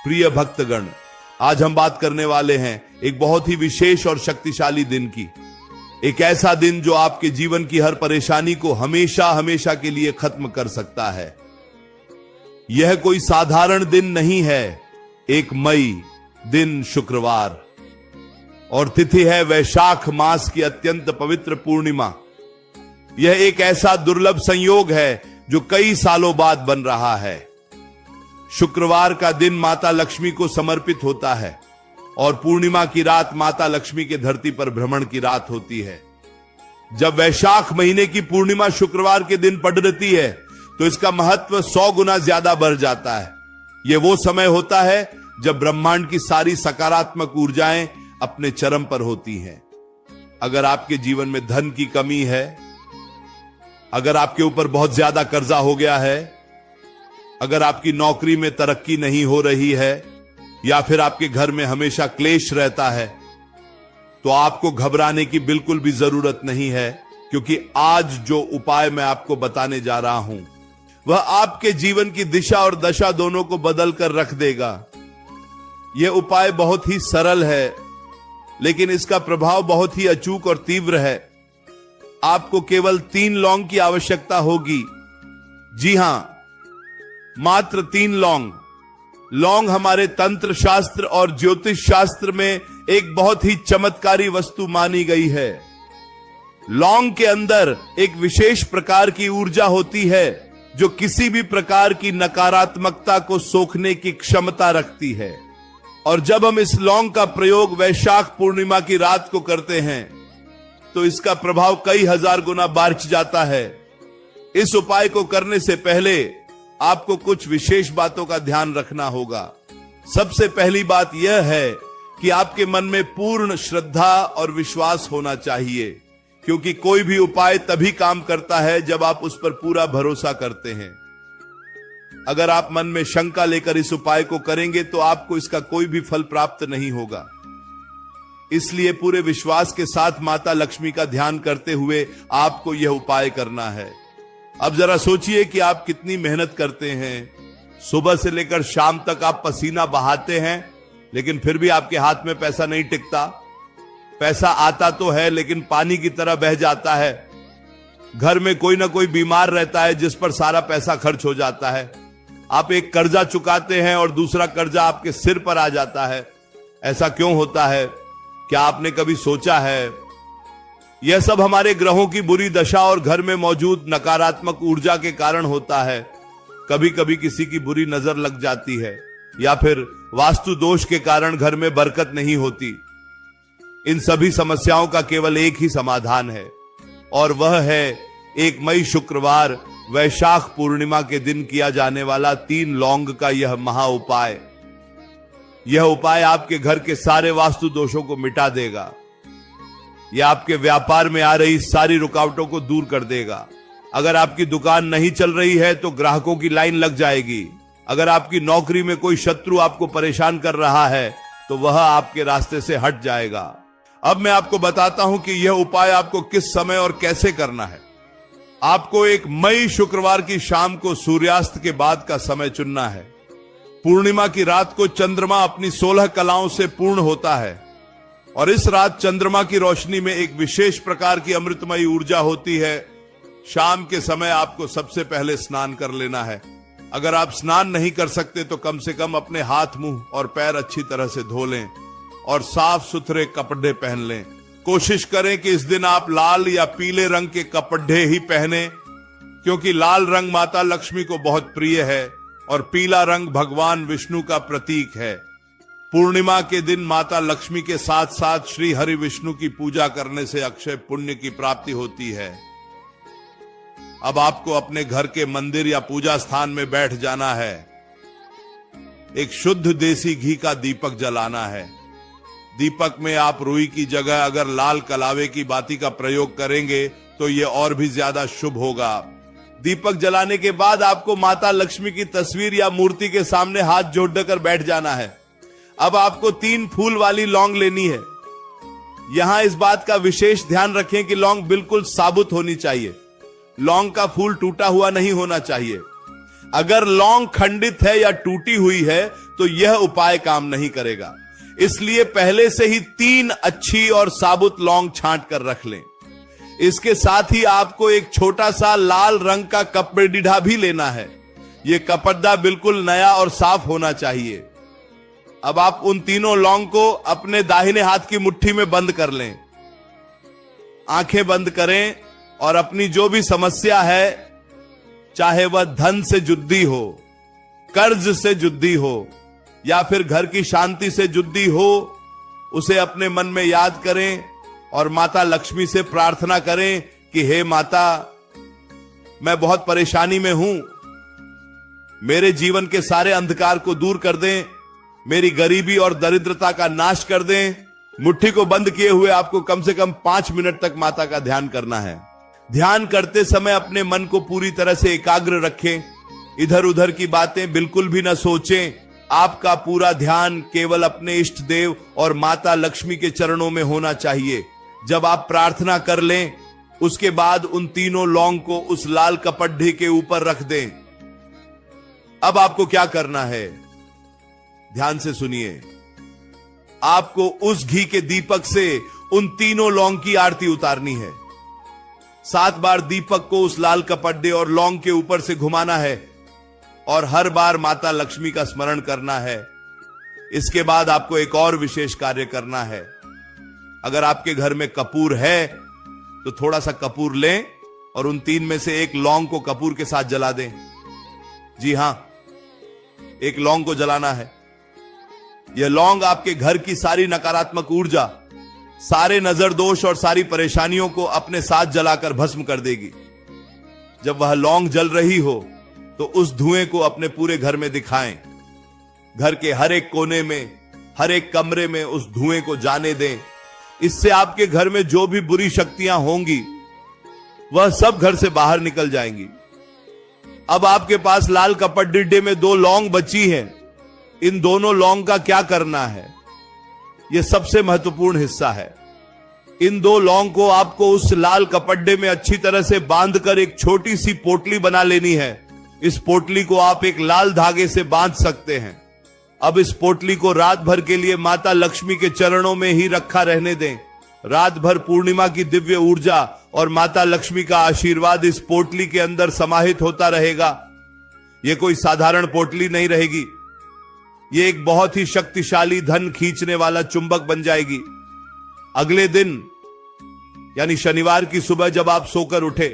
प्रिय भक्तगण, आज हम बात करने वाले हैं एक बहुत ही विशेष और शक्तिशाली दिन की। एक ऐसा दिन जो आपके जीवन की हर परेशानी को हमेशा हमेशा के लिए खत्म कर सकता है। यह कोई साधारण दिन नहीं है। 1 मई दिन शुक्रवार और तिथि है वैशाख मास की अत्यंत पवित्र पूर्णिमा। यह एक ऐसा दुर्लभ संयोग है जो कई सालों बाद बन रहा है। शुक्रवार का दिन माता लक्ष्मी को समर्पित होता है और पूर्णिमा की रात माता लक्ष्मी के धरती पर भ्रमण की रात होती है। जब वैशाख महीने की पूर्णिमा शुक्रवार के दिन पड़ती है तो इसका महत्व 100 गुना ज्यादा बढ़ जाता है। यह वो समय होता है जब ब्रह्मांड की सारी सकारात्मक ऊर्जाएं अपने चरम पर होती हैं। अगर आपके जीवन में धन की कमी है, अगर आपके ऊपर बहुत ज्यादा कर्जा हो गया है, अगर आपकी नौकरी में तरक्की नहीं हो रही है या फिर आपके घर में हमेशा क्लेश रहता है, तो आपको घबराने की बिल्कुल भी जरूरत नहीं है, क्योंकि आज जो उपाय मैं आपको बताने जा रहा हूं वह आपके जीवन की दिशा और दशा दोनों को बदल कर रख देगा। यह उपाय बहुत ही सरल है, लेकिन इसका प्रभाव बहुत ही अचूक और तीव्र है। आपको केवल 3 लौंग की आवश्यकता होगी। जी हां, मात्र 3 लौंग। लौंग हमारे तंत्र शास्त्र और ज्योतिष शास्त्र में एक बहुत ही चमत्कारी वस्तु मानी गई है। लौंग के अंदर एक विशेष प्रकार की ऊर्जा होती है जो किसी भी प्रकार की नकारात्मकता को सोखने की क्षमता रखती है। और जब हम इस लौंग का प्रयोग वैशाख पूर्णिमा की रात को करते हैं तो इसका प्रभाव कई हजार गुना बढ़ जाता है। इस उपाय को करने से पहले आपको कुछ विशेष बातों का ध्यान रखना होगा। सबसे पहली बात यह है कि आपके मन में पूर्ण श्रद्धा और विश्वास होना चाहिए, क्योंकि कोई भी उपाय तभी काम करता है जब आप उस पर पूरा भरोसा करते हैं। अगर आप मन में शंका लेकर इस उपाय को करेंगे तो आपको इसका कोई भी फल प्राप्त नहीं होगा। इसलिए पूरे विश्वास के साथ माता लक्ष्मी का ध्यान करते हुए आपको यह उपाय करना है। अब जरा सोचिए कि आप कितनी मेहनत करते हैं। सुबह से लेकर शाम तक आप पसीना बहाते हैं, लेकिन फिर भी आपके हाथ में पैसा नहीं टिकता। पैसा आता तो है लेकिन पानी की तरह बह जाता है। घर में कोई ना कोई बीमार रहता है जिस पर सारा पैसा खर्च हो जाता है। आप एक कर्जा चुकाते हैं और दूसरा कर्जा आपके सिर पर आ जाता है। ऐसा क्यों होता है? क्या आपने कभी सोचा है? यह सब हमारे ग्रहों की बुरी दशा और घर में मौजूद नकारात्मक ऊर्जा के कारण होता है। कभी कभी किसी की बुरी नजर लग जाती है या फिर वास्तु दोष के कारण घर में बरकत नहीं होती। इन सभी समस्याओं का केवल एक ही समाधान है और वह है 1 मई शुक्रवार वैशाख पूर्णिमा के दिन किया जाने वाला 3 लौंग का यह महा उपाय। यह उपाय आपके घर के सारे वास्तु दोषों को मिटा देगा। यह आपके व्यापार में आ रही सारी रुकावटों को दूर कर देगा। अगर आपकी दुकान नहीं चल रही है तो ग्राहकों की लाइन लग जाएगी। अगर आपकी नौकरी में कोई शत्रु आपको परेशान कर रहा है तो वह आपके रास्ते से हट जाएगा। अब मैं आपको बताता हूं कि यह उपाय आपको किस समय और कैसे करना है। आपको 1 मई शुक्रवार की शाम को सूर्यास्त के बाद का समय चुनना है। पूर्णिमा की रात को चंद्रमा अपनी 16 कलाओं से पूर्ण होता है और इस रात चंद्रमा की रोशनी में एक विशेष प्रकार की अमृतमयी ऊर्जा होती है। शाम के समय आपको सबसे पहले स्नान कर लेना है। अगर आप स्नान नहीं कर सकते तो कम से कम अपने हाथ, मुंह और पैर अच्छी तरह से धो लें और साफ सुथरे कपड़े पहन लें। कोशिश करें कि इस दिन आप लाल या पीले रंग के कपड़े ही पहने, क्योंकि लाल रंग माता लक्ष्मी को बहुत प्रिय है और पीला रंग भगवान विष्णु का प्रतीक है। पूर्णिमा के दिन माता लक्ष्मी के साथ साथ श्री हरि विष्णु की पूजा करने से अक्षय पुण्य की प्राप्ति होती है। अब आपको अपने घर के मंदिर या पूजा स्थान में बैठ जाना है। एक शुद्ध देसी घी का दीपक जलाना है। दीपक में आप रुई की जगह अगर लाल कलावे की बाती का प्रयोग करेंगे तो यह और भी ज्यादा शुभ होगा। दीपक जलाने के बाद आपको माता लक्ष्मी की तस्वीर या मूर्ति के सामने हाथ जोड़कर बैठ जाना है। अब आपको 3 फूल वाली लौंग लेनी है। यहां इस बात का विशेष ध्यान रखें कि लौंग बिल्कुल साबुत होनी चाहिए। लौंग का फूल टूटा हुआ नहीं होना चाहिए। अगर लौंग खंडित है या टूटी हुई है तो यह उपाय काम नहीं करेगा। इसलिए पहले से ही 3 अच्छी और साबुत लौंग छांट कर रख लें। इसके साथ ही आपको एक छोटा सा लाल रंग का कपड़ा भी लेना है। यह कपड़ा बिल्कुल नया और साफ होना चाहिए। अब आप उन तीनों लौंग को अपने दाहिने हाथ की मुट्ठी में बंद कर लें। आंखें बंद करें और अपनी जो भी समस्या है, चाहे वह धन से जुद्दी हो, कर्ज से जुद्दी हो या फिर घर की शांति से जुद्दी हो, उसे अपने मन में याद करें और माता लक्ष्मी से प्रार्थना करें कि हे माता, मैं बहुत परेशानी में हूं, मेरे जीवन के सारे अंधकार को दूर कर दें, मेरी गरीबी और दरिद्रता का नाश कर दें। मुट्ठी को बंद किए हुए आपको कम से कम 5 मिनट तक माता का ध्यान करना है। ध्यान करते समय अपने मन को पूरी तरह से एकाग्र रखें। इधर उधर की बातें बिल्कुल भी न सोचें। आपका पूरा ध्यान केवल अपने इष्ट देव और माता लक्ष्मी के चरणों में होना चाहिए। जब आप प्रार्थना कर लें, उसके बाद उन तीनों लौंग को उस लाल कपड़े के ऊपर रख दें। अब आपको क्या करना है, ध्यान से सुनिए। आपको उस घी के दीपक से उन तीनों लौंग की आरती उतारनी है। 7 बार दीपक को उस लाल कपड़े और लौंग के ऊपर से घुमाना है और हर बार माता लक्ष्मी का स्मरण करना है। इसके बाद आपको एक और विशेष कार्य करना है। अगर आपके घर में कपूर है तो थोड़ा सा कपूर लें और उन 3 में से एक लौंग को कपूर के साथ जला दें। जी हां, एक लौंग को जलाना है। यह लौंग आपके घर की सारी नकारात्मक ऊर्जा, सारे नजर दोष और सारी परेशानियों को अपने साथ जलाकर भस्म कर देगी। जब वह लौंग जल रही हो तो उस धुएं को अपने पूरे घर में दिखाएं। घर के हर एक कोने में, हर एक कमरे में उस धुएं को जाने दें। इससे आपके घर में जो भी बुरी शक्तियां होंगी वह सब घर से बाहर निकल जाएंगी। अब आपके पास लाल कपड़े में 2 लौंग बची हैं। इन दोनों लौंग का क्या करना है, यह सबसे महत्वपूर्ण हिस्सा है। इन 2 लौंग को आपको उस लाल कपड़े में अच्छी तरह से बांधकर एक छोटी सी पोटली बना लेनी है। इस पोटली को आप एक लाल धागे से बांध सकते हैं। अब इस पोटली को रात भर के लिए माता लक्ष्मी के चरणों में ही रखा रहने दें। रात भर पूर्णिमा की दिव्य ऊर्जा और माता लक्ष्मी का आशीर्वाद इस पोटली के अंदर समाहित होता रहेगा। यह कोई साधारण पोटली नहीं रहेगी, यह एक बहुत ही शक्तिशाली धन खींचने वाला चुंबक बन जाएगी। अगले दिन यानी शनिवार की सुबह जब आप सोकर उठे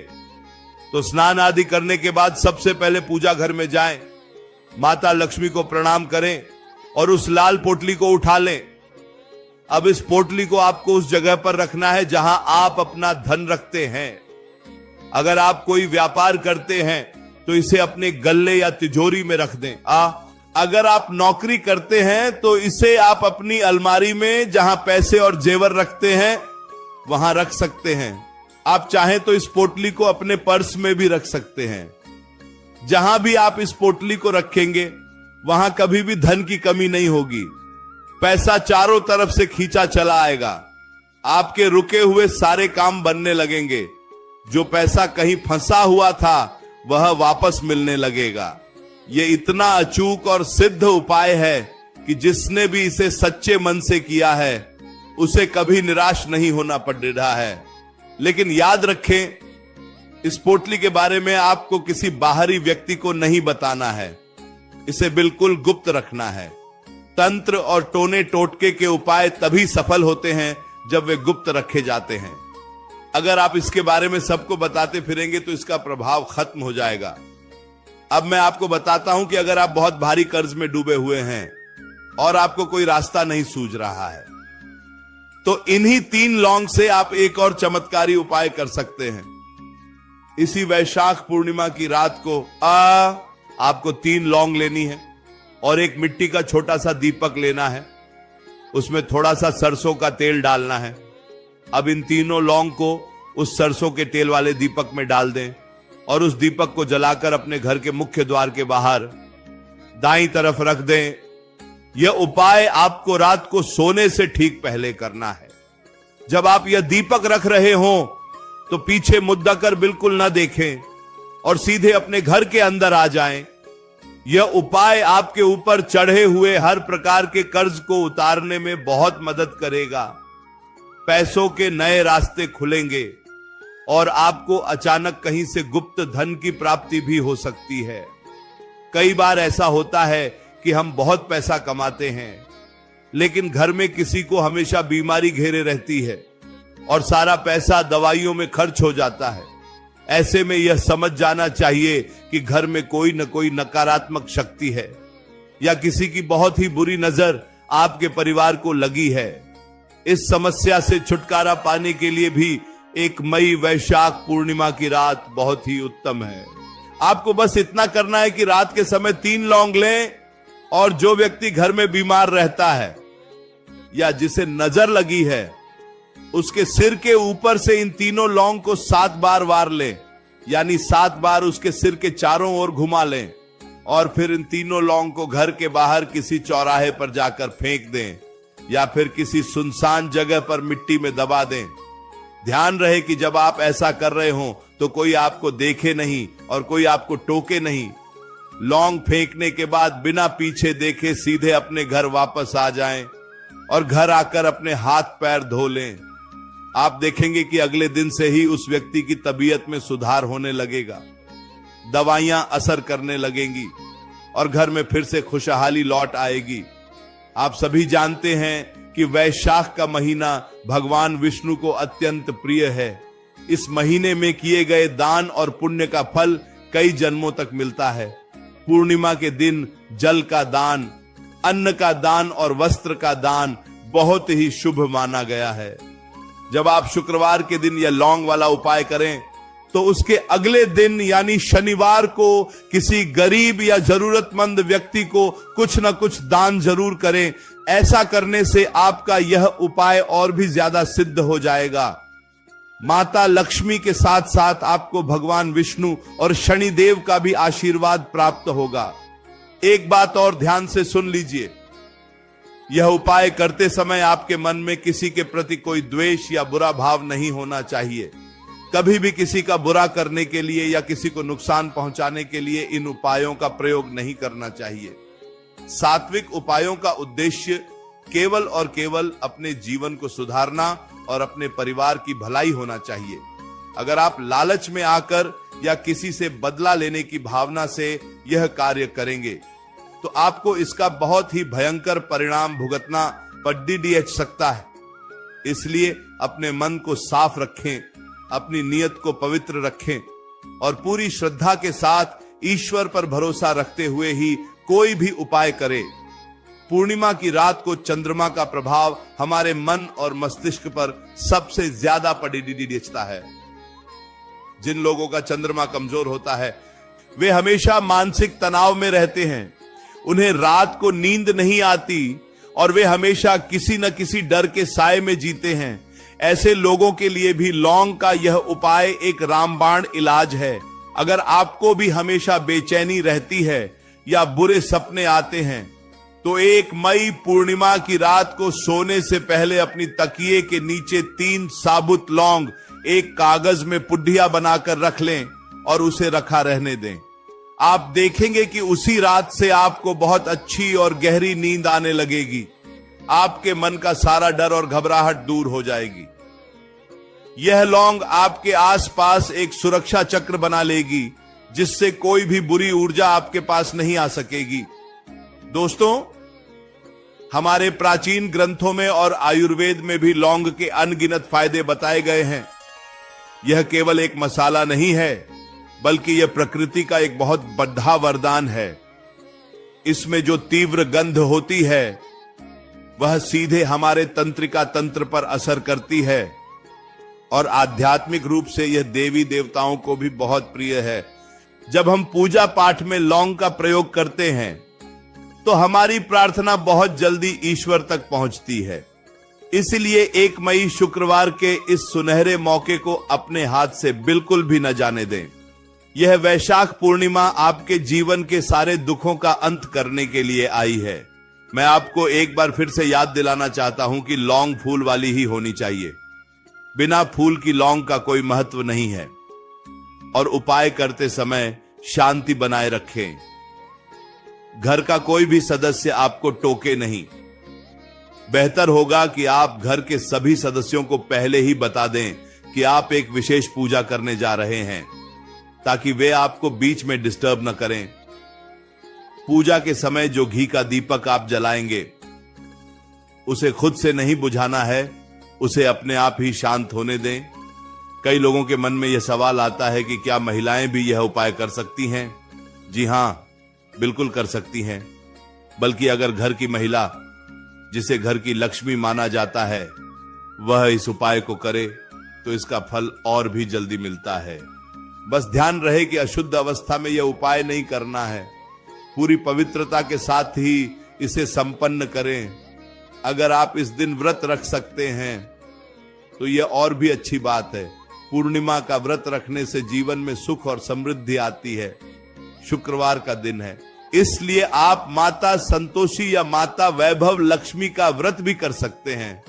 तो स्नान आदि करने के बाद सबसे पहले पूजा घर में जाएं, माता लक्ष्मी को प्रणाम करें और उस लाल पोटली को उठा लें। अब इस पोटली को आपको उस जगह पर रखना है जहां आप अपना धन रखते हैं। अगर आप कोई व्यापार करते हैं तो इसे अपने गल्ले या तिजोरी में रख दें। अगर आप नौकरी करते हैं तो इसे आप अपनी अलमारी में जहां पैसे और जेवर रखते हैं वहां रख सकते हैं। आप चाहें तो इस पोटली को अपने पर्स में भी रख सकते हैं। जहां भी आप इस पोटली को रखेंगे वहां कभी भी धन की कमी नहीं होगी। पैसा चारों तरफ से खींचा चला आएगा। आपके रुके हुए सारे काम बनने लगेंगे। जो पैसा कहीं फंसा हुआ था वह वापस मिलने लगेगा। यह इतना अचूक और सिद्ध उपाय है कि जिसने भी इसे सच्चे मन से किया है उसे कभी निराश नहीं होना पड़ रहा है। लेकिन याद रखें, इस पोटली के बारे में आपको किसी बाहरी व्यक्ति को नहीं बताना है। इसे बिल्कुल गुप्त रखना है। तंत्र और टोने टोटके के उपाय तभी सफल होते हैं जब वे गुप्त रखे जाते हैं। अगर आप इसके बारे में सबको बताते फिरेंगे तो इसका प्रभाव खत्म हो जाएगा। अब मैं आपको बताता हूं कि अगर आप बहुत भारी कर्ज में डूबे हुए हैं और आपको कोई रास्ता नहीं सूझ रहा है तो इन्हीं 3 लौंग से आप एक और चमत्कारी उपाय कर सकते हैं। इसी वैशाख पूर्णिमा की रात को आपको 3 लौंग लेनी है और एक मिट्टी का छोटा सा दीपक लेना है। उसमें थोड़ा सा सरसों का तेल डालना है। अब इन तीनों लौंग को उस सरसों के तेल वाले दीपक में डाल दें और उस दीपक को जलाकर अपने घर के मुख्य द्वार के बाहर दाईं तरफ रख दें। यह उपाय आपको रात को सोने से ठीक पहले करना है। जब आप यह दीपक रख रहे हों तो पीछे मुद्दा कर बिल्कुल ना देखें और सीधे अपने घर के अंदर आ जाएं यह उपाय आपके ऊपर चढ़े हुए हर प्रकार के कर्ज को उतारने में बहुत मदद करेगा। पैसों के नए रास्ते खुलेंगे और आपको अचानक कहीं से गुप्त धन की प्राप्ति भी हो सकती है। कई बार ऐसा होता है कि हम बहुत पैसा कमाते हैं, लेकिन घर में किसी को हमेशा बीमारी घेरे रहती है और सारा पैसा दवाइयों में खर्च हो जाता है। ऐसे में यह समझ जाना चाहिए कि घर में कोई न कोई नकारात्मक शक्ति है या किसी की बहुत ही बुरी नजर आपके परिवार को लगी है। इस समस्या से छुटकारा पाने के लिए भी एक मई वैशाख पूर्णिमा की रात बहुत ही उत्तम है। आपको बस इतना करना है कि रात के समय 3 लौंग लें और जो व्यक्ति घर में बीमार रहता है या जिसे नजर लगी है उसके सिर के ऊपर से इन तीनों लौंग को 7 बार वार लें, यानी 7 बार उसके सिर के चारों ओर घुमा लें और फिर इन तीनों लौंग को घर के बाहर किसी चौराहे पर जाकर फेंक दें या फिर किसी सुनसान जगह पर मिट्टी में दबा दें। ध्यान रहे कि जब आप ऐसा कर रहे हो तो कोई आपको देखे नहीं और कोई आपको टोके नहीं। लौंग फेंकने के बाद बिना पीछे देखे सीधे अपने घर वापस आ जाएं और घर आकर अपने हाथ पैर धो लें। आप देखेंगे कि अगले दिन से ही उस व्यक्ति की तबीयत में सुधार होने लगेगा, दवाइयां असर करने लगेंगी और घर में फिर से खुशहाली लौट आएगी। आप सभी जानते हैं कि वैशाख का महीना भगवान विष्णु को अत्यंत प्रिय है। इस महीने में किए गए दान और पुण्य का फल कई जन्मों तक मिलता है। पूर्णिमा के दिन जल का दान, अन्न का दान और वस्त्र का दान बहुत ही शुभ माना गया है। जब आप शुक्रवार के दिन यह लौंग वाला उपाय करें तो उसके अगले दिन यानी शनिवार को किसी गरीब या जरूरतमंद व्यक्ति को कुछ न कुछ दान जरूर करें। ऐसा करने से आपका यह उपाय और भी ज्यादा सिद्ध हो जाएगा। माता लक्ष्मी के साथ साथ आपको भगवान विष्णु और शनिदेव का भी आशीर्वाद प्राप्त होगा। एक बात और ध्यान से सुन लीजिए, यह उपाय करते समय आपके मन में किसी के प्रति कोई द्वेष या बुरा भाव नहीं होना चाहिए। कभी भी किसी का बुरा करने के लिए या किसी को नुकसान पहुंचाने के लिए इन उपायों का प्रयोग नहीं करना चाहिए। सात्विक उपायों का उद्देश्य केवल और केवल अपने जीवन को सुधारना और अपने परिवार की भलाई होना चाहिए। अगर आप लालच में आकर या किसी से बदला लेने की भावना से यह कार्य करेंगे तो आपको इसका बहुत ही भयंकर परिणाम भुगतना पड़ सकता है। इसलिए अपने मन को साफ रखें, अपनी नियत को पवित्र रखें और पूरी श्रद्धा के साथ ईश्वर पर भरोसा रखते हुए ही कोई भी उपाय करें। पूर्णिमा की रात को चंद्रमा का प्रभाव हमारे मन और मस्तिष्क पर सबसे ज्यादा पड़ता है। जिन लोगों का चंद्रमा कमजोर होता है वे हमेशा मानसिक तनाव में रहते हैं, उन्हें रात को नींद नहीं आती और वे हमेशा किसी न किसी डर के साए में जीते हैं। ऐसे लोगों के लिए भी लौंग का यह उपाय एक रामबाण इलाज है। अगर आपको भी हमेशा बेचैनी रहती है या बुरे सपने आते हैं तो 1 मई पूर्णिमा की रात को सोने से पहले अपनी तकिए के नीचे 3 साबुत लौंग एक कागज में पुड्डिया बनाकर रख लें और उसे रखा रहने दें। आप देखेंगे कि उसी रात से आपको बहुत अच्छी और गहरी नींद आने लगेगी। आपके मन का सारा डर और घबराहट दूर हो जाएगी। यह लौंग आपके आसपास एक सुरक्षा चक्र बना लेगी जिससे कोई भी बुरी ऊर्जा आपके पास नहीं आ सकेगी। दोस्तों, हमारे प्राचीन ग्रंथों में और आयुर्वेद में भी लौंग के अनगिनत फायदे बताए गए हैं। यह केवल एक मसाला नहीं है बल्कि यह प्रकृति का एक बहुत बड़ा वरदान है। इसमें जो तीव्र गंध होती है वह सीधे हमारे तंत्रिका तंत्र पर असर करती है और आध्यात्मिक रूप से यह देवी देवताओं को भी बहुत प्रिय है। जब हम पूजा पाठ में लौंग का प्रयोग करते हैं तो हमारी प्रार्थना बहुत जल्दी ईश्वर तक पहुंचती है। इसलिए 1 मई शुक्रवार के इस सुनहरे मौके को अपने हाथ से बिल्कुल भी न जाने दें। यह वैशाख पूर्णिमा आपके जीवन के सारे दुखों का अंत करने के लिए आई है। मैं आपको एक बार फिर से याद दिलाना चाहता हूं कि लौंग फूल वाली ही होनी चाहिए। बिना फूल की लौंग का कोई महत्व नहीं है। और उपाय करते समय शांति बनाए रखें। घर का कोई भी सदस्य आपको टोके नहीं। बेहतर होगा कि आप घर के सभी सदस्यों को पहले ही बता दें कि आप एक विशेष पूजा करने जा रहे हैं, ताकि वे आपको बीच में डिस्टर्ब न करें। पूजा के समय जो घी का दीपक आप जलाएंगे, उसे खुद से नहीं बुझाना है, उसे अपने आप ही शांत होने दें। कई लोगों के मन में यह सवाल आता है कि क्या महिलाएं भी यह उपाय कर सकती हैं? जी हां, बिल्कुल कर सकती हैं। बल्कि अगर घर की महिला, जिसे घर की लक्ष्मी माना जाता है, वह इस उपाय को करे तो इसका फल और भी जल्दी मिलता है। बस ध्यान रहे कि अशुद्ध अवस्था में यह उपाय नहीं करना है, पूरी पवित्रता के साथ ही इसे संपन्न करें। अगर आप इस दिन व्रत रख सकते हैं तो यह और भी अच्छी बात है। पूर्णिमा का व्रत रखने से जीवन में सुख और समृद्धि आती है। शुक्रवार का दिन है, इसलिए आप माता संतोषी या माता वैभव लक्ष्मी का व्रत भी कर सकते हैं।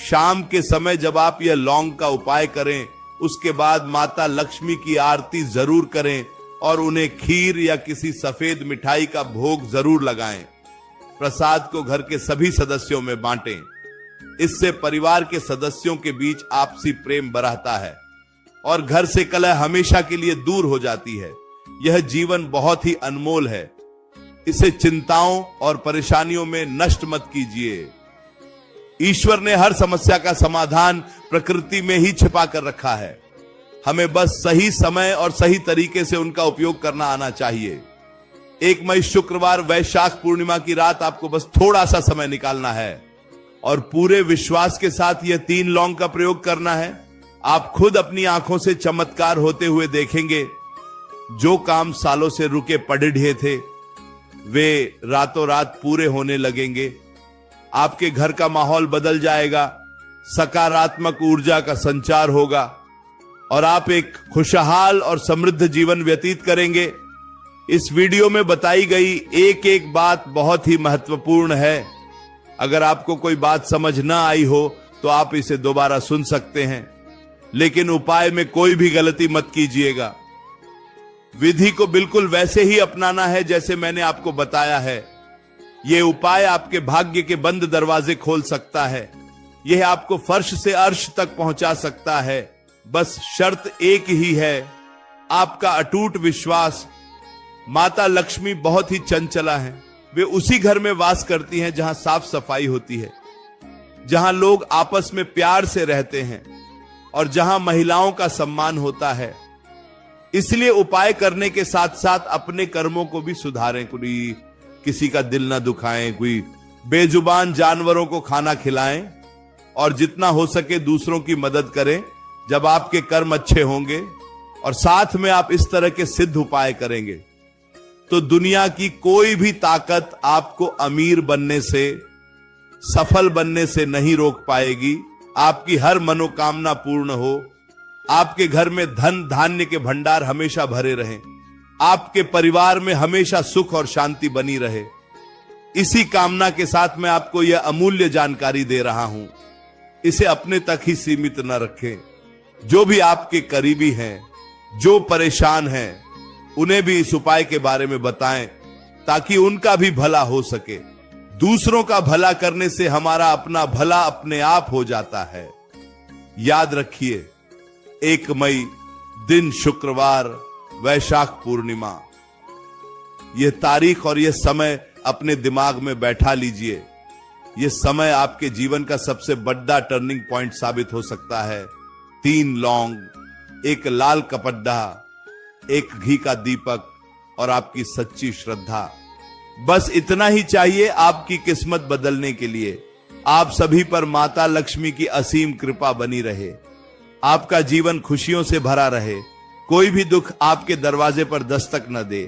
शाम के समय जब आप यह लौंग का उपाय करें, उसके बाद माता लक्ष्मी की आरती जरूर करें और उन्हें खीर या किसी सफेद मिठाई का भोग जरूर लगाएं। प्रसाद को घर के सभी सदस्यों में बांटें। इससे परिवार के सदस्यों के बीच आपसी प्रेम बढ़ता है और घर से कलह हमेशा के लिए दूर हो जाती है। यह जीवन बहुत ही अनमोल है, इसे चिंताओं और परेशानियों में नष्ट मत कीजिए। ईश्वर ने हर समस्या का समाधान प्रकृति में ही छिपा कर रखा है। हमें बस सही समय और सही तरीके से उनका उपयोग करना आना चाहिए। 1 मई शुक्रवार वैशाख पूर्णिमा की रात आपको बस थोड़ा सा समय निकालना है और पूरे विश्वास के साथ यह 3 लौंग का प्रयोग करना है। आप खुद अपनी आंखों से चमत्कार होते हुए देखेंगे। जो काम सालों से रुके पड़े थे, वे रातों रात पूरे होने लगेंगे। आपके घर का माहौल बदल जाएगा, सकारात्मक ऊर्जा का संचार होगा और आप एक खुशहाल और समृद्ध जीवन व्यतीत करेंगे। इस वीडियो में बताई गई एक एक बात बहुत ही महत्वपूर्ण है। अगर आपको कोई बात समझ ना आई हो तो आप इसे दोबारा सुन सकते हैं, लेकिन उपाय में कोई भी गलती मत कीजिएगा। विधि को बिल्कुल वैसे ही अपनाना है जैसे मैंने आपको बताया है। यह उपाय आपके भाग्य के बंद दरवाजे खोल सकता है। यह आपको फर्श से अर्श तक पहुंचा सकता है। बस शर्त एक ही है, आपका अटूट विश्वास। माता लक्ष्मी बहुत ही चंचला है। वे उसी घर में वास करती हैं जहां साफ सफाई होती है, जहां लोग आपस में प्यार से रहते हैं और जहां महिलाओं का सम्मान होता है। इसलिए उपाय करने के साथ साथ अपने कर्मों को भी सुधारें। कोई किसी का दिल ना दुखाएं, कोई बेजुबान जानवरों को खाना खिलाएं और जितना हो सके दूसरों की मदद करें। जब आपके कर्म अच्छे होंगे और साथ में आप इस तरह के सिद्ध उपाय करेंगे तो दुनिया की कोई भी ताकत आपको अमीर बनने से, सफल बनने से नहीं रोक पाएगी। आपकी हर मनोकामना पूर्ण हो, आपके घर में धन धान्य के भंडार हमेशा भरे रहें, आपके परिवार में हमेशा सुख और शांति बनी रहे। इसी कामना के साथ मैं आपको यह अमूल्य जानकारी दे रहा हूं। इसे अपने तक ही सीमित न रखें। जो भी आपके करीबी हैं, जो परेशान हैं, उन्हें भी इस उपाय के बारे में बताएं ताकि उनका भी भला हो सके। दूसरों का भला करने से हमारा अपना भला अपने आप हो जाता है। याद रखिए, 1 मई दिन शुक्रवार, वैशाख पूर्णिमा। यह तारीख और यह समय अपने दिमाग में बैठा लीजिए। यह समय आपके जीवन का सबसे बड़ा टर्निंग पॉइंट साबित हो सकता है। 3 लौंग, 1 लाल कपड्डा, 1 घी का दीपक और आपकी सच्ची श्रद्धा। बस इतना ही चाहिए आपकी किस्मत बदलने के लिए। आप सभी पर माता लक्ष्मी की असीम कृपा बनी रहे। आपका जीवन खुशियों से भरा रहे। कोई भी दुख आपके दरवाजे पर दस्तक न दे।